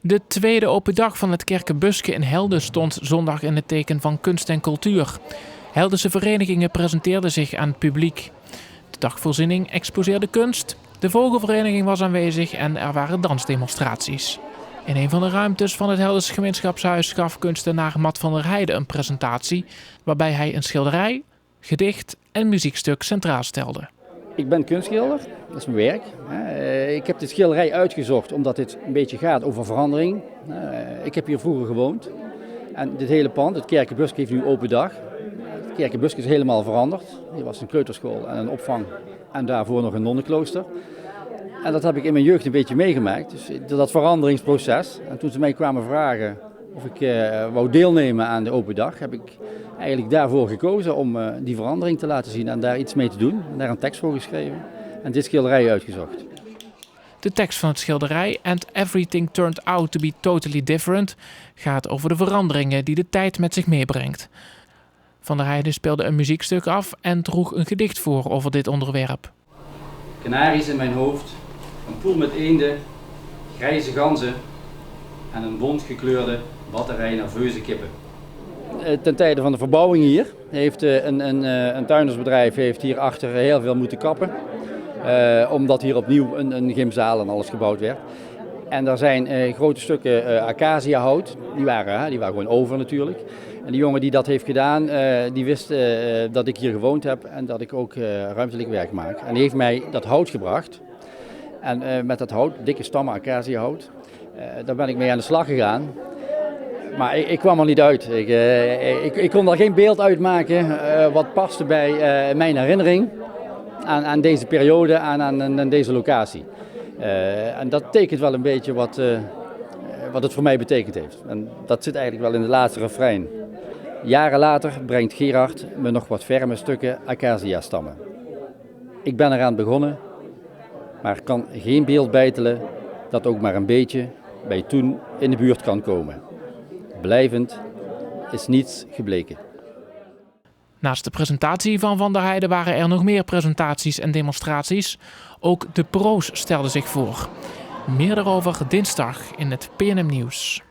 De tweede open dag van het Kerkenbuske in Helden stond zondag in het teken van kunst en cultuur. Heldense verenigingen presenteerden zich aan het publiek. De dagvoorziening exposeerde kunst, de vogelvereniging was aanwezig en er waren dansdemonstraties. In een van de ruimtes van het Heldense gemeenschapshuis gaf kunstenaar Matt van der Heijden een presentatie waarbij hij een schilderij, gedicht en muziekstuk centraal stelde. Ik ben kunstschilder, dat is mijn werk. Ik heb dit schilderij uitgezocht omdat dit een beetje gaat over verandering. Ik heb hier vroeger gewoond en dit hele pand, het Kerkenbuske, heeft nu open dag. Het Kerkenbuske is helemaal veranderd. Hier was een kleuterschool en een opvang en daarvoor nog een nonnenklooster. En dat heb ik in mijn jeugd een beetje meegemaakt, dus dat veranderingsproces. En toen ze mij kwamen vragen of ik wou deelnemen aan de open dag, heb ik eigenlijk daarvoor gekozen om die verandering te laten zien en daar iets mee te doen. En daar een tekst voor geschreven en dit schilderij uitgezocht. De tekst van het schilderij And Everything Turned Out to Be Totally Different gaat over de veranderingen die de tijd met zich meebrengt. Van der Heijden speelde een muziekstuk af en droeg een gedicht voor over dit onderwerp. Kanaries in mijn hoofd, een poel met eenden, grijze ganzen en een bont gekleurde batterij nerveuze kippen. Ten tijde van de verbouwing hier heeft een tuindersbedrijf heeft hier achter heel veel moeten kappen. Omdat hier opnieuw een gymzaal en alles gebouwd werd. En daar zijn grote stukken acaciahout, die waren gewoon over natuurlijk. En die jongen die dat heeft gedaan, die wist dat ik hier gewoond heb en dat ik ook ruimtelijk werk maak. En die heeft mij dat hout gebracht. En met dat hout, dikke stammen acaciahout, daar ben ik mee aan de slag gegaan. Maar ik kwam er niet uit. Ik kon daar geen beeld uitmaken wat paste bij mijn herinnering aan deze periode, aan deze locatie. En dat tekent wel een beetje wat het voor mij betekend heeft. En dat zit eigenlijk wel in de laatste refrein. Jaren later brengt Gerard me nog wat ferme stukken acacia-stammen. Ik ben eraan begonnen, maar kan geen beeld beitelen dat ook maar een beetje bij toen in de buurt kan komen. Blijvend is niets gebleken. Naast de presentatie van Van der Heijden waren er nog meer presentaties en demonstraties. Ook de pro's stelden zich voor. Meer daarover dinsdag in het PNM Nieuws.